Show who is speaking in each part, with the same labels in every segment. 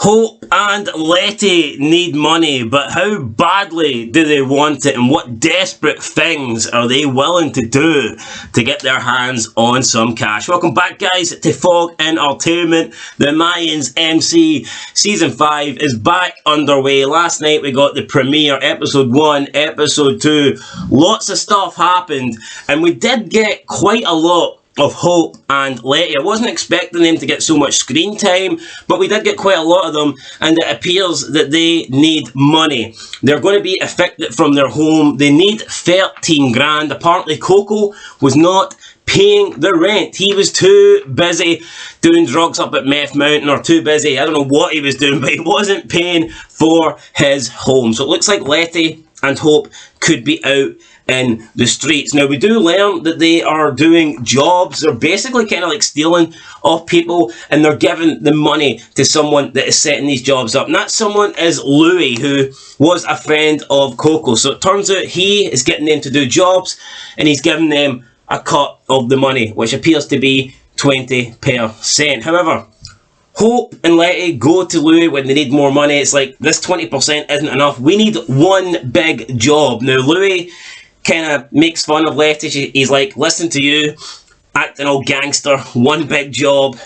Speaker 1: Hope and Letty need money, but how badly do they want it, and what desperate things are they willing to do to get their hands on some cash? Welcome back, guys, to Fog Entertainment. The Mayans MC Season 5 is back underway. Last night we got the premiere, Episode 1, Episode 2. Lots of stuff happened, and we did get quite a lot of Hope and Letty. I wasn't expecting them to get so much screen time, but we did get quite a lot of them, and it appears that they need money. They're going to be evicted from their home. They need 13 grand. Apparently Coco was not paying the rent. He was too busy doing drugs up at Meth Mountain, or too busy, I don't know what he was doing, but he wasn't paying for his home. So it looks like Letty and Hope could be out in the streets. Now, we do learn that they are doing jobs. They're basically kind of like stealing off people, and they're giving the money to someone that is setting these jobs up. And that someone is Louis, who was a friend of Coco. So it turns out he is getting them to do jobs, and he's giving them a cut of the money, which appears to be 20%. However, Hope and Letty go to Louis when they need more money. It's like, this 20% isn't enough. We need one big job. Now, Louis kind of makes fun of Letty. He's like, listen to you, acting all gangster, one big job.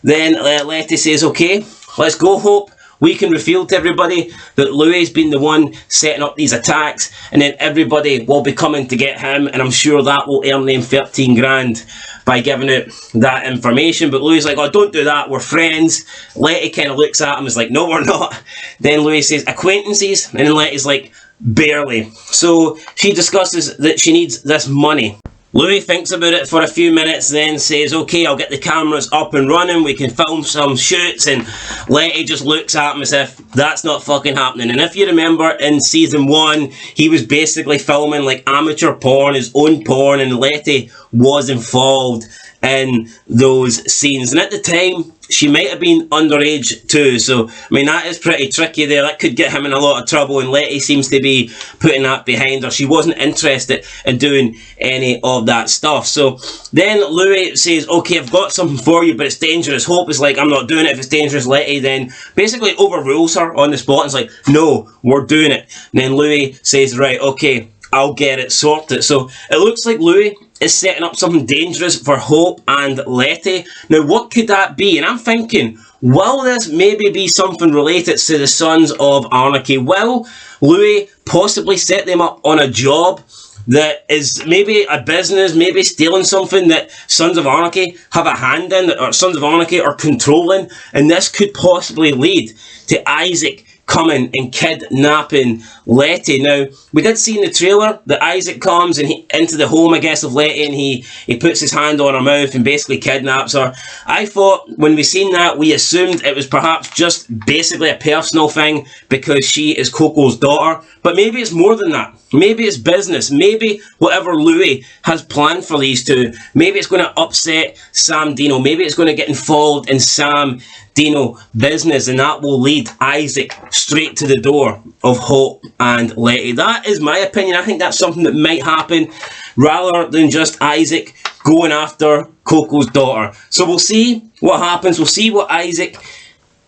Speaker 1: Then Letty says, okay, let's go, Hope. We can reveal to everybody that Louis has been the one setting up these attacks, and then everybody will be coming to get him, and I'm sure that will earn them 13 grand by giving out that information. But Louis is like, oh, don't do that, we're friends. Letty kind of looks at him and is like, no, we're not. Then Louis says, acquaintances, and then Letty's like, barely. So she discusses that she needs this money. Louis thinks about it for a few minutes, then says, okay, I'll get the cameras up and running, we can film some shoots, and Letty just looks at him as if that's not fucking happening. And if you remember, in Season 1, he was basically filming like amateur porn, his own porn, and Letty was involved in those scenes. And at the time, she might have been underage too, so I mean, that is pretty tricky there. That could get him in a lot of trouble, and Letty seems to be putting that behind her. She wasn't interested in doing any of that stuff. So then Louis says, okay, I've got something for you, but it's dangerous. Hope is like, I'm not doing it if it's dangerous. Letty then basically overrules her on the spot and is like, no, we're doing it. And then Louis says, right, okay, I'll get it sorted. So it looks like Louis is setting up something dangerous for Hope and Letty. Now, what could that be? And I'm thinking, will this maybe be something related to the Sons of Anarchy? Will Louis possibly set them up on a job that is maybe a business, maybe stealing something that Sons of Anarchy have a hand in, or Sons of Anarchy are controlling? And this could possibly lead to ISSAC coming and kidnapping Letty. Now, we did see in the trailer that ISSAC comes and into the home, I guess, of Letty, and he puts his hand on her mouth and basically kidnaps her. I thought when we seen that, we assumed it was perhaps just basically a personal thing because she is Coco's daughter, but maybe it's more than that. Maybe it's business. Maybe whatever Louis has planned for these two, maybe it's going to upset Sam Dino. Maybe it's going to get involved in Sam Dino business, and that will lead ISSAC straight to the door of Hope and Letty. That is my opinion. I think that's something that might happen rather than just ISSAC going after Coco's daughter. So we'll see what happens. We'll see what ISSAC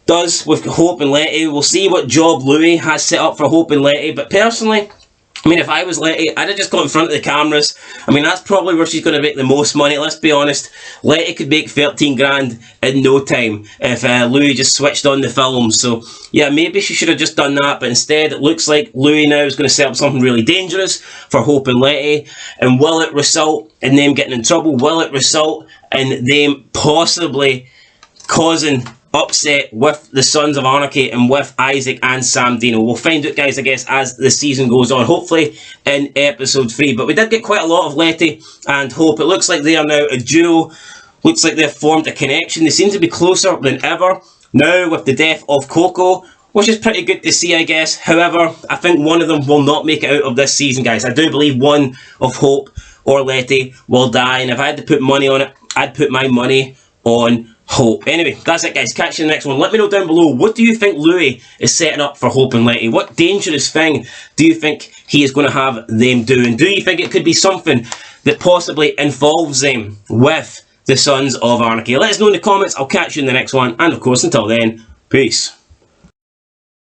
Speaker 1: does with Hope and Letty. We'll see what job Louis has set up for Hope and Letty. But personally, I mean, if I was Letty, I'd have just got in front of the cameras. I mean, that's probably where she's going to make the most money. Let's be honest. Letty could make 13 grand in no time if Louis just switched on the film. So, yeah, maybe she should have just done that. But instead, it looks like Louis now is going to set up something really dangerous for Hope and Letty. And will it result in them getting in trouble? Will it result in them possibly causing upset with the Sons of Anarchy and with ISSAC and Sam Dino? We'll find out, guys, I guess, as the season goes on, hopefully in episode 3. But we did get quite a lot of Letty and Hope. It looks like they are now a duo. Looks like they've formed a connection. They seem to be closer than ever now with the death of Coco, which is pretty good to see, I guess. However, I think one of them will not make it out of this season, guys. I do believe one of Hope or Letty will die, and if I had to put money on it, I'd put my money on Hope. Anyway, that's it, guys. Catch you in the next one. Let me know down below, what do you think Louis is setting up for Hope and Letty? What dangerous thing do you think he is going to have them do? And do you think it could be something that possibly involves them with the Sons of Anarchy? Let us know in the comments. I'll catch you in the next one. And of course, until then, peace.